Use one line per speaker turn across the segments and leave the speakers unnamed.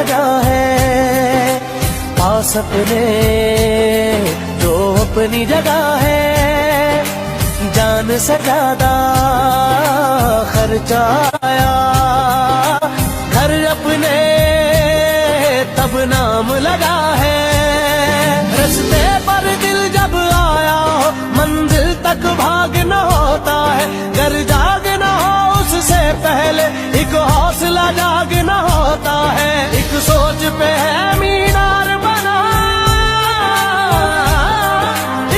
वजह है, पास अपने जो अपनी जगह है, जान से ज्यादा खर्चा आया, घर अपने तब नाम लगा है, रस्ते पर दिल जब आया हो, मंजिल तक भागना होता है, घर जागना हो उससे पहले एक हौसला जागना होता है, एक सोच पे है मीनार बना,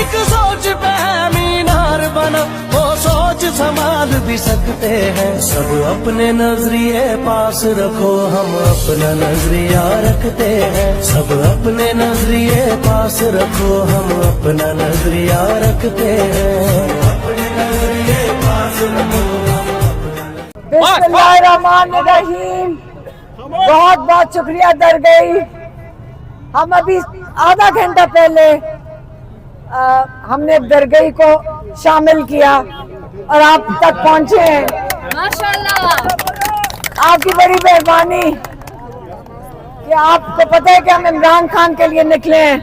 एक सोच पे है मीनार बना, वो सोच संभाल भी सकते हैं, सब अपने नजरिए पास रखो, हम अपना नजरिया रखते हैं, सब अपने नजरिए पास रखो, हम अपना नजरिया रखते हैं, अपने नजरिए पास रखो।
बिस्मिल्लाहिर्रहमानिर्रहीम। बहुत बहुत शुक्रिया दरगई। हम अभी आधा घंटा पहले हमने दरगई को शामिल किया और आप तक पहुंचे हैं। माशाल्लाह, आपकी बड़ी मेहरबानी कि आपको पता है कि हम इमरान खान के लिए निकले हैं।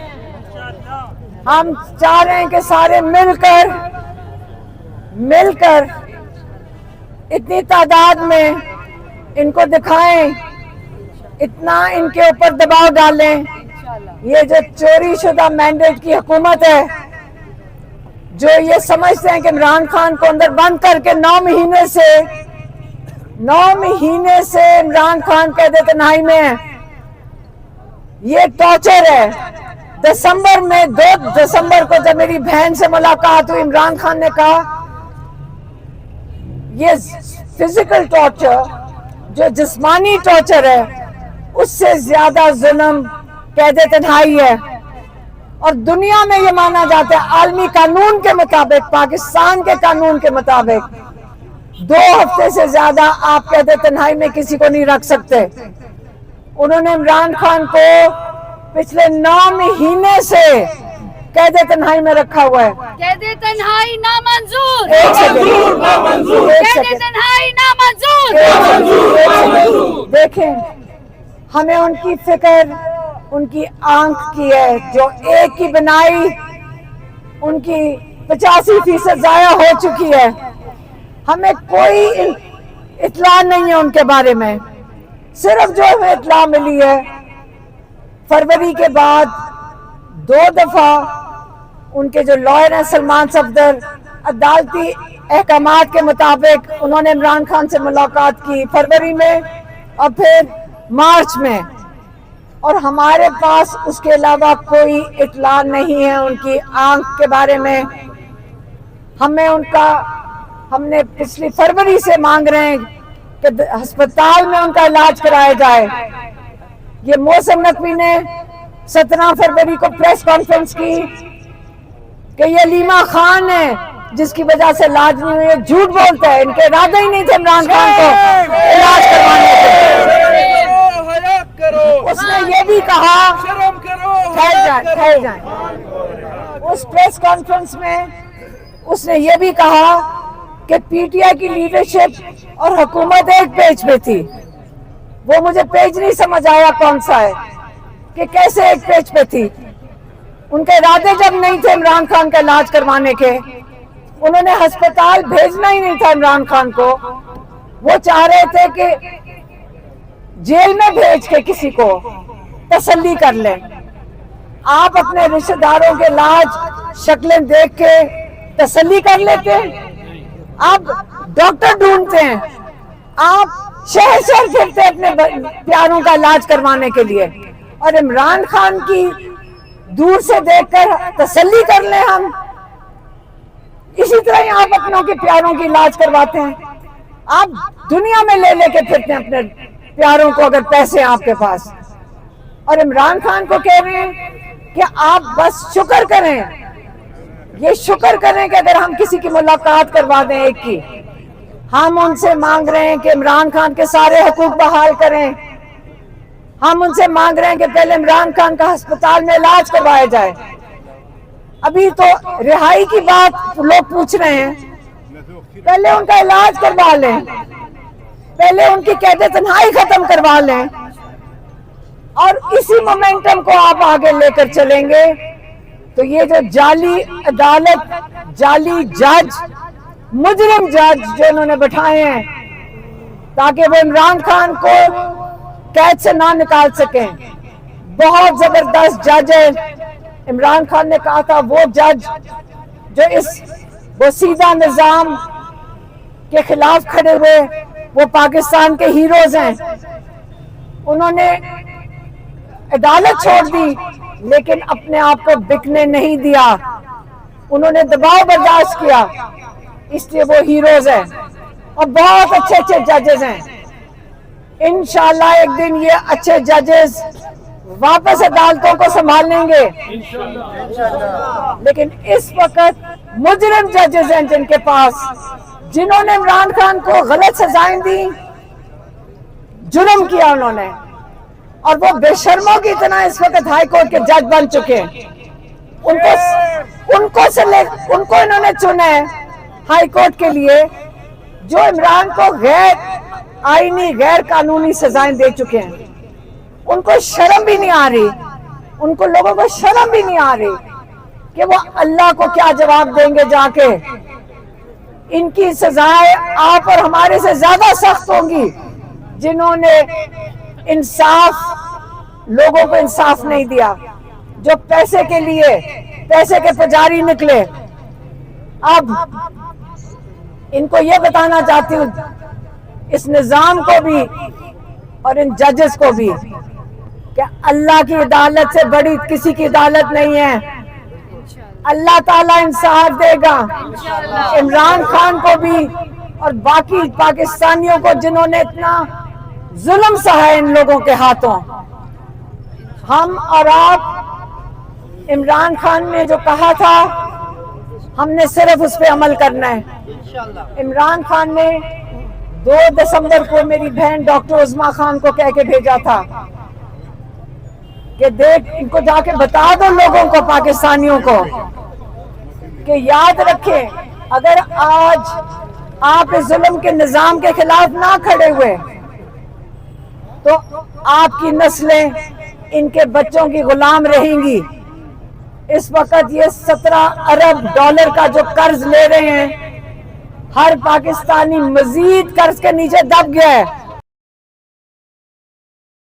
हम चाह रहे हैं कि सारे मिलकर इतनी तादाद में इनको दिखाएं, इतना इनके ऊपर दबाव डालें। ये जो चोरी शुदा मैंडेट की हुकूमत है, जो ये समझते हैं कि इमरान खान को अंदर बंद करके 9 महीने से इमरान खान कैद तन्हाई में है, ये टॉर्चर है। 2 दिसंबर को जब मेरी बहन से मुलाकात हुई, इमरान खान ने कहा ये फिजिकल टॉर्चर, जो जिस्मानी टॉर्चर है, उससे ज्यादा जुल्म कैद तन्हाई है। और दुनिया में ये माना जाता है आलमी कानून के मुताबिक, पाकिस्तान के कानून के मुताबिक 2 हफ्ते से ज्यादा आप कैद तन्हाई में किसी को नहीं रख सकते। उन्होंने इमरान खान को पिछले 9 महीने से कैद तन्हाई में रखा हुआ है।
कैद तन्हाई नामंजूर,
कैद
तन्हाई नामंजूर।
देखें, हमें उनकी फिक्र उनकी आंख की है, जो एक की बनाई उनकी 85% जाया हो चुकी है। हमें कोई इत्ला नहीं है उनके बारे में। सिर्फ जो हमें इत्ला मिली है, फरवरी के बाद 2 दफा उनके जो लॉयर हैं सलमान सफदर, अदालती अहकामात के मुताबिक उन्होंने इमरान खान से मुलाकात की फरवरी में और फिर मार्च में, और हमारे पास उसके अलावा कोई इत्ला नहीं है उनकी आंख के बारे में। हमने पिछली फरवरी से मांग रहे हैं कि अस्पताल में उनका इलाज कराया जाए। ये मौसम नकवी ने 17 फरवरी को प्रेस कॉन्फ्रेंस की कि ये अलीमा खान है जिसकी वजह से इलाज नहीं हुई। झूठ बोलता है, इनके इरादे ही नहीं थे इमरान खान को इलाज करवाने के। उसने ये भी कहा, ठहर जाए, उस प्रेस कॉन्फ्रेंस में उसने ये भी कहा कि पीटीआई की लीडरशिप और हुकूमत एक पेज पे थी। वो मुझे पेज नहीं समझ आया कौन सा है, कि कैसे एक पेज पे थी। उनके इरादे जब नहीं थे इमरान खान का इलाज करवाने के, उन्होंने अस्पताल भेजना ही नहीं था इमरान खान को। वो चाह रहे थे कि जेल में भेज के किसी को तसल्ली कर लें। आप अपने रिश्तेदारों के इलाज शक्लें देख के तसल्ली कर लेते हैं? आप डॉक्टर ढूंढते हैं, आप शहर शहर फिरते अपने प्यारों का इलाज करवाने के लिए, और इमरान खान की दूर से देखकर तसल्ली कर लें हम। इसी तरह ही आप अपनों के प्यारों की इलाज करवाते हैं। आप दुनिया में ले लेके फिरते हैं अपने प्यारों को, अगर पैसे आपके पास। और इमरान खान को कह रहे हैं कि आप बस शुक्र करें, ये शुक्र करें कि अगर हम किसी की मुलाकात करवा दें एक की। हम उनसे मांग रहे हैं कि इमरान खान के सारे हकूक बहाल करें। हम उनसे मांग रहे हैं कि पहले इमरान खान का अस्पताल में इलाज करवाया जाए। अभी तो रिहाई की बात लोग पूछ रहे हैं, पहले उनका इलाज करवा लें, पहले उनकी कैद तन्हाई खत्म करवा लें। और इसी मोमेंटम को आप आगे लेकर चलेंगे तो ये जो जाली अदालत, जाली जज, मुजरिम जज जो इन्होंने बैठाए हैं ताकि वो इमरान खान को कैद से ना निकाल सकें, बहुत जबरदस्त जज है। इमरान खान ने कहा था वो जज जो इस वसीदा निजाम के खिलाफ खड़े हुए वो पाकिस्तान के हीरोज हैं। उन्होंने अदालत छोड़ दी लेकिन अपने आप को बिकने नहीं दिया, उन्होंने दबाव बर्दाश्त किया, इसलिए वो हीरोज हैं और बहुत अच्छे अच्छे जजेस हैं। इंशाल्लाह एक दिन ये अच्छे जजेस वापस अदालतों को संभाल लेंगे। लेकिन इस वक्त मुजरिम जजेस हैं जिनके पास, जिन्होंने इमरान खान को गलत सजाएं दी, जुर्म किया उन्होंने, और वो बेशर्मों की तरह इस वक्त हाई कोर्ट के जज बन चुके हैं। उनको इन्होंने चुना है हाई कोर्ट के लिए जो इमरान को गैर आईनी, गैर कानूनी सजाएं दे चुके हैं। उनको शर्म भी नहीं आ रही, उनको लोगों को शर्म भी नहीं आ रही कि वो अल्लाह को क्या जवाब देंगे जाके। इनकी सजाएं आप और हमारे से ज्यादा सख्त होंगी जिन्होंने इंसाफ, लोगों को इंसाफ नहीं दिया, जो पैसे के लिए, पैसे के पुजारी निकले। अब इनको ये बताना चाहती हूँ इस निजाम को भी और इन जजेस को भी कि अल्लाह की अदालत से बड़ी किसी की अदालत नहीं है। अल्लाह ताला इंसाफ देगा इमरान खान को भी और बाकी पाकिस्तानियों को जिन्होंने इतना जुल्म सहा है इन लोगों के हाथों। हम और आप, इमरान खान ने जो कहा था हमने सिर्फ उस पर अमल करना है। इमरान खान ने 2 दिसंबर को मेरी बहन डॉक्टर उस्मा खान को कह के भेजा था कि देख, इनको जाके बता दो लोगों को, पाकिस्तानियों को, कि याद रखें अगर आज आप इस जुल्म के निजाम के खिलाफ ना खड़े हुए तो आपकी नस्लें इनके बच्चों की गुलाम रहेंगी। इस वक्त ये 17 अरब डॉलर का जो कर्ज ले रहे हैं, हर पाकिस्तानी मजीद कर्ज के नीचे दब गया है।